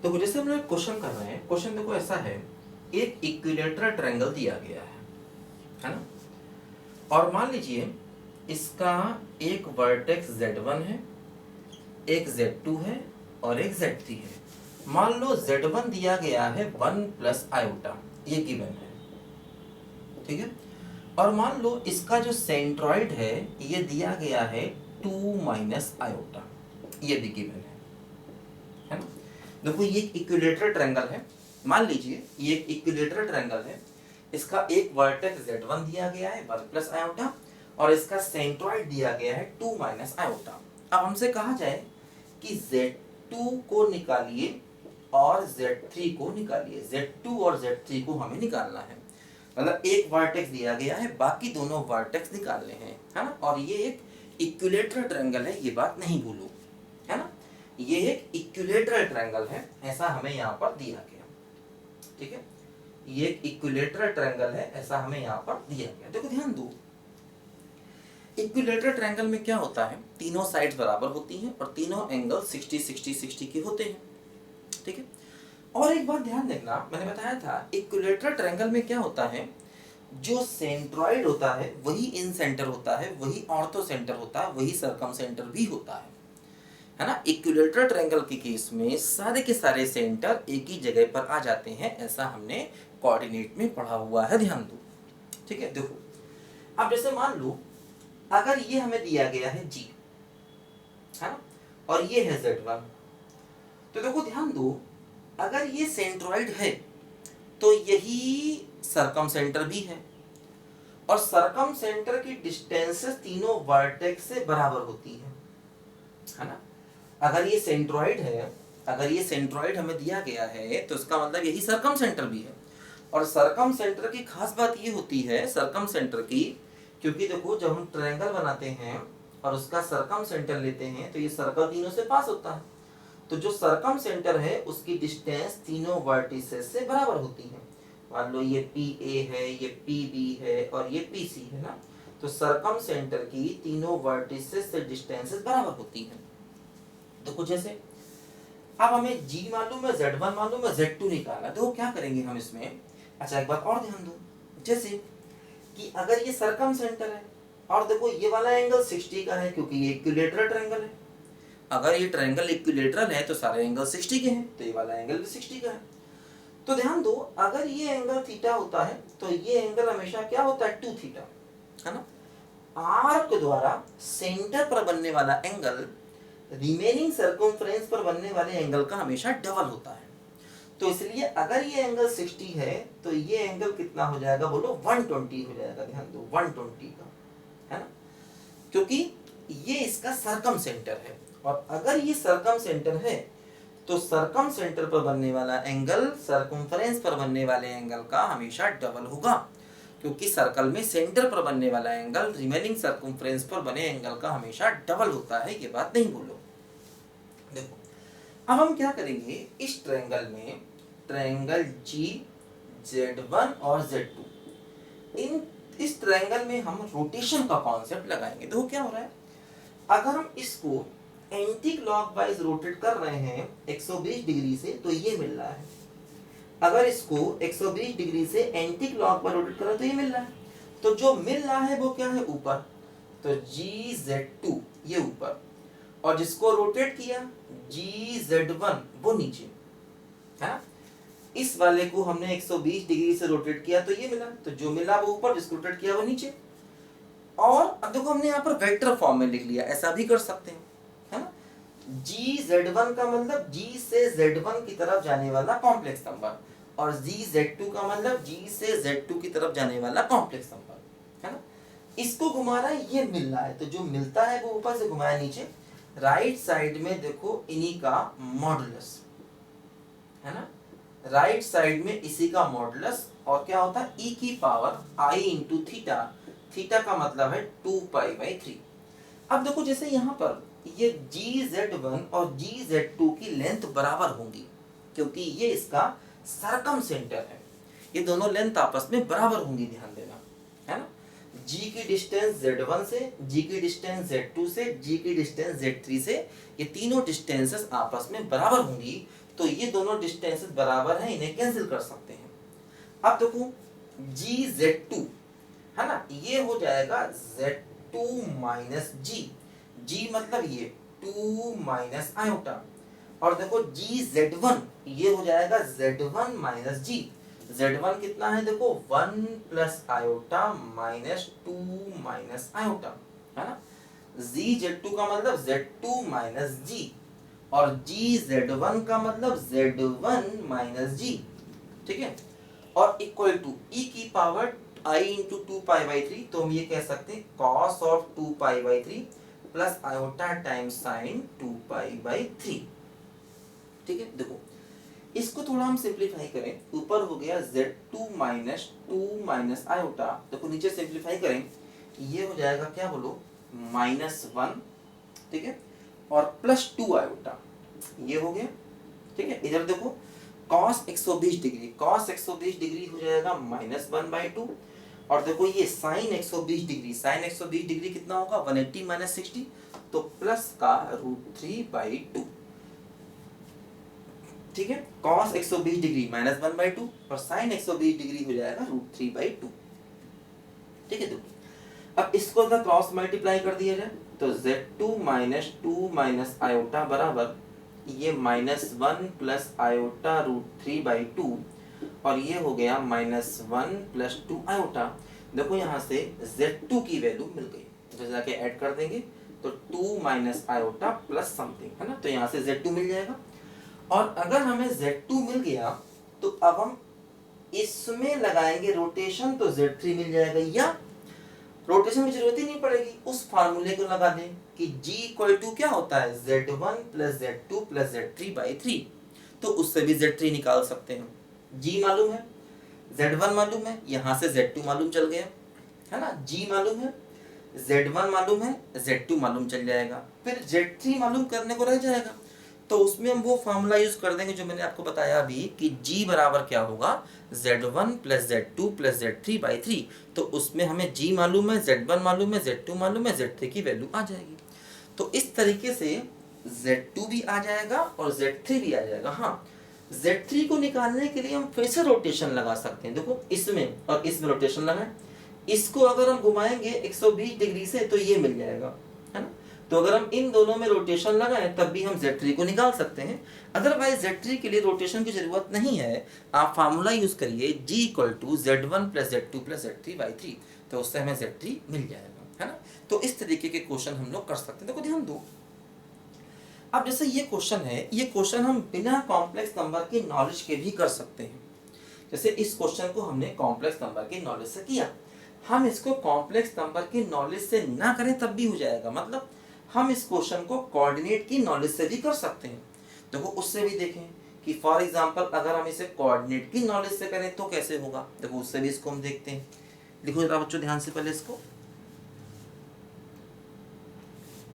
तो जैसे हम लोग क्वेश्चन कर रहे हैं, क्वेश्चन देखो ऐसा है, एक इक्विलेटरल ट्रायंगल दिया गया है ना, और मान लीजिए इसका एक वर्टेक्स Z1 है, एक Z2 है और एक Z3 है। मान लो Z1 दिया गया है 1 प्लस आयोटा, ये गिवन है, ठीक है। और मान लो इसका जो सेंट्रॉइड है ये दिया गया है 2 माइनस आयोटा, ये भी गिवन है ना। देखो ये एक इक्विलेटरल ट्रायंगल है, मान लीजिए ये एक इक्विलेटरल ट्रायंगल है, इसका एक वर्टेक्स Z1 दिया गया है 1 प्लस आयोटा और इसका सेंट्रॉइड दिया गया है 2 माइनस आयोटा। अब हमसे कहा जाए कि Z2 को निकालिए और Z3 को निकालिए, Z2 और Z3 को हमें निकालना है, मतलब एक वर्टेक्स दिया गया है, बाकी दोनों वर्टेक्स निकालने हैं, है ना। और ये एक इक्विलेटरल ट्रायंगल है, ये बात नहीं भूलो, है ना। ये एक इक्विलेटरल ट्रायंगल है, ऐसा हमें यहाँ पर दिया गया, ठीक है। ये एक इक्विलेटरल ट्रायंगल है, ऐसा हमें यहाँ पर दिया गया। देखो ध्यान दो, इक्विलेटरल ट्रायंगल में क्या होता है, तीनों साइड्स बराबर होती हैं और तीनों एंगल 60 60 60 के होते हैं, ठीक है। और एक बात ध्यान देखना, मैंने बताया था इक्विलेटरल ट्रायंगल में क्या होता है, जो सेंट्रॉइड होता है वही इन सेंटर होता है, वही ऑर्थो सेंटर होता है, वही सर्कम सेंटर भी होता है ना। इक्विलेटरल ट्रायंगल के केस में सारे के सारे सेंटर एक ही जगह पर आ जाते हैं, ऐसा हमने कोऑर्डिनेट में पढ़ा हुआ है, ध्यान दो, ठीक है। देखो अब जैसे मान लो अगर ये हमें दिया गया है G, है ना, और ये है Z1, तो देखो ध्यान दो, अगर ये सेंट्रॉइड है तो यही सरकम सेंटर भी है और सरकम सेंटर की डिस्टेंसेस तीनों वर्टेक्स से बराबर होती है ना। अगर ये सेंट्रॉइड है, अगर ये सेंट्रॉइड हमें दिया गया है तो इसका मतलब यही सरकम सेंटर भी है। और सरकम सेंटर की खास बात ये होती है सरकम सेंटर की, क्योंकि देखो जब हम ट्रायंगल बनाते हैं और उसका सरकम सेंटर लेते हैं तो ये सर्कल तीनों से पास होता है, तो जो सरकम सेंटर है उसकी डिस्टेंस तीनों वर्टिसेस से बराबर होती है। मान लो ये PA है, ये PB है और ये PC है ना, तो सरकम सेंटर की तीनों वर्टिसेस से डिस्टेंसेस बराबर होती हैं। देखो जैसे अब हमें G मालूम है, Z1 मालूम है, Z2 निकालना, तो क्या करेंगे हम इसमें। अच्छा एक बात और ध्यान दो, जैसे कि अगर ये सरकम सेंटर है और देखो ये वाला एंगल 60 का है क्योंकि ये इक्विलेटरल ट्रायंगल है, अगर ये ट्रायंगल इक्विलेटरल है तो सारे एंगल 60 के हैं, तो ये वाला एंगल भी 60 का है। तो ध्यान दो, अगर ये एंगल थीटा होता है तो ये एंगल हमेशा क्या होता है 2 थीटा, है ना। आर्क द्वारा सेंटर पर बनने वाला एंगल रिमेनिंग सर्कमफ्रेंस पर बनने वाले एंगल का हमेशा डबल होता है। तो इसलिए अगर ये एंगल 60 है तो ये एंगल कितना हो जाएगा, बोलो 120 हो जाएगा, ध्यान दो 120 का, है ना, क्योंकि ये इसका सरकम सेंटर है। और अगर ये सरकम सेंटर है तो सरकम सेंटर पर बनने वाला एंगल सर्कमफ्रेंस पर बनने वाले एंगल का हमेशा डबल होगा, क्योंकि सर्कल में सेंटर पर बनने वाला एंगल रिमेनिंग सर्कमफ्रेंस पर बने एंगल का हमेशा डबल होता है, ये बात नहीं भूलो। देखो अब हम क्या करेंगे, इस ट्रायंगल में ट्रायंगल G Z1 और Z2, इस ट्रायंगल में हम रोटेशन का कॉन्सेप्ट लगाएंगे। देखो क्या हो रहा है, अगर हम इसको एंटी क्लॉकवाइज रोटेट कर रहे हैं 120 डिग्री से तो ये मिल रहा है, अगर इसको 120 डिग्री से एंटी क्लॉकवाइज रोटेट कर रहे हैं तो ये मिल रहा है। तो जो मिल रहा है वो क्या है, ऊपर, तो GZ2 ये ऊपर, और जिसको रोटेट किया GZ1 वो नीचे, है ना। इस वाले को हमने 120 डिग्री से रोटेट किया तो ये मिला, तो जो मिला वो ऊपर, जिसको रोटेट किया वो नीचे। और अब देखो हमने यहाँ पर वेक्टर फॉर्म में लिख लिया, ऐसा भी कर सकते हैं, है ना। GZ1 का मतलब G से Z1 की तरफ जाने वाला कॉम्प्लेक्स नंबर, और GZ2 का मतलब G से Z2 की तरफ जाने वाला कॉम्प्लेक्स नंबर, है ना। इसको घुमा रहा है, ये मिल रहा है, तो जो मिलता है वो ऊपर से घुमाया नीचे। राइट साइड में देखो इन्हीं का मॉडुलस, है ना, राइट साइड में इसी का मॉडुलस, और क्या होता है e की power I into theta, theta का मतलब है 2π/3। अब देखो जैसे यहाँ पर ये GZ1 और GZ2 की लेंथ बराबर होंगी, क्योंकि ये इसका सरकम सेंटर है, ये दोनों लेंथ आपस में बराबर होंगी, ध्यान देना, है ना। g की डिस्टेंस z1 से, g की डिस्टेंस z2 से, g की डिस्टेंस z3 से, ये तीनों डिस्टेंसेस आपस में बराबर होंगी, तो ये दोनों डिस्टेंसेस बराबर हैं, इन्हें कैंसिल कर सकते हैं। अब देखो gz2 है ना, ये हो जाएगा z2 माइनस g मतलब ये 2 माइनस आयोटा, और देखो gz1 ये हो जाएगा z1 माइनस g, z1 कितना है देखो 1 plus iota minus 2 minus iota, है ना। gz2 का मतलब z2 माइनस g, और gz1 का मतलब z1 माइनस g, ठीक है। और इक्वल टू e की power i into 2 pi by 3, तो हम ये कह सकते हैं cos of 2 pi by 3 plus iota times sign 2 pi by 3, ठीक है। देखो इसको थोड़ा हम सिंप्लीफाई करें, ऊपर हो गया z2 माइनस 2 माइनस आयोटा, देखो नीचे सिंप्लीफाई करें, ये हो जाएगा क्या बोलो -1, ठीक है, और प्लस 2 आयोटा, ये हो गया, ठीक है। इधर देखो cos 120 डिग्री, cos 120 डिग्री हो जाएगा -1/2, और देखो ये sin 120 डिग्री, sin 120 डिग्री कितना होगा 180 माइनस 60, तो प्लस का √3/2, ठीक है। cos 120 डिग्री -1/2 और sin 120 डिग्री हो जाएगा √3/2, ठीक है। देखो अब इसको अगर क्रॉस मल्टीप्लाई कर दिया जाए तो z2 माइनस 2 माइनस आयोटा बराबर ये -1 प्लस आयोटा √3/2, और ये हो गया -1 प्लस 2 आयोटा। देखो यहाँ से z2 की वैल्यू मिल गई, तो जाके ऐड कर देंगे तो 2 माइनस आयोटा प्लस समथिंग, है ना, तो यहाँ से z2 मिल जाएगा। और अगर हमें z2 मिल गया तो अब हम इसमें लगाएंगे रोटेशन, तो z3 मिल जाएगा, या रोटेशन की जरूरत ही नहीं पड़ेगी, उस फार्मूले को लगा दें कि g इक्वल टू क्या होता है z1 plus z2 plus z3/3, तो उससे भी z3 निकाल सकते हैं। g मालूम है, z1 मालूम है, यहाँ से z2 मालूम चल गया, है ना, g मालूम है, z1 मालूम है, z2 मालूम चल जाएगा, फिर z3 मालूम करने को रह जाएगा, तो उसमें हम वो फार्मूला यूज कर देंगे जो मैंने आपको बताया अभी कि g बराबर क्या होगा z1 plus z2 plus z3/3, तो उसमें हमें g मालूम है, z1 मालूम है, z2 मालूम है, z3 की वैल्यू आ जाएगी। तो इस तरीके से z2 भी आ जाएगा और z3 भी आ जाएगा। हाँ, z3 को निकालने के लिए हम फिर से रोटेशन लगा सकते हैं, देखो इसमें और इसमें रोटेशन लगाएं, इसको अगर हम घुमाएंगे 120 डिग्री से तो ये मिल जाएगा, है ना, तो अगर हम इन दोनों में रोटेशन लगाएं तब भी हम z3 को निकाल सकते हैं। अदरवाइज z3 के लिए रोटेशन की जरूरत नहीं है, आप फार्मूला यूज करिए g equal to z1 plus z2 plus z3/3, तो उससे हमें z3 मिल जाएगा, है ना। तो इस तरीके के क्वेश्चन हम लोग कर सकते हैं। देखो ध्यान दो, अब जैसे ये क्वेश्चन है, ये क्वेश्चन हम बिना कॉम्प्लेक्स नंबर के नॉलेज के भी कर सकते हैं। जैसे इस क्वेश्चन को हमने कॉम्प्लेक्स नंबर के नॉलेज से किया, हम इसको कॉम्प्लेक्स नंबर के नॉलेज से ना करें तब भी हो जाएगा, मतलब हम इस क्वेश्चन को कोऑर्डिनेट की नॉलेज से भी कर सकते हैं। देखो उससे भी देखें कि फॉर एग्जांपल अगर हम इसे कोऑर्डिनेट की नॉलेज से करें तो कैसे होगा, देखो उससे भी इसको हम देखते हैं। लिखो जरा बच्चों ध्यान से पहले इसको,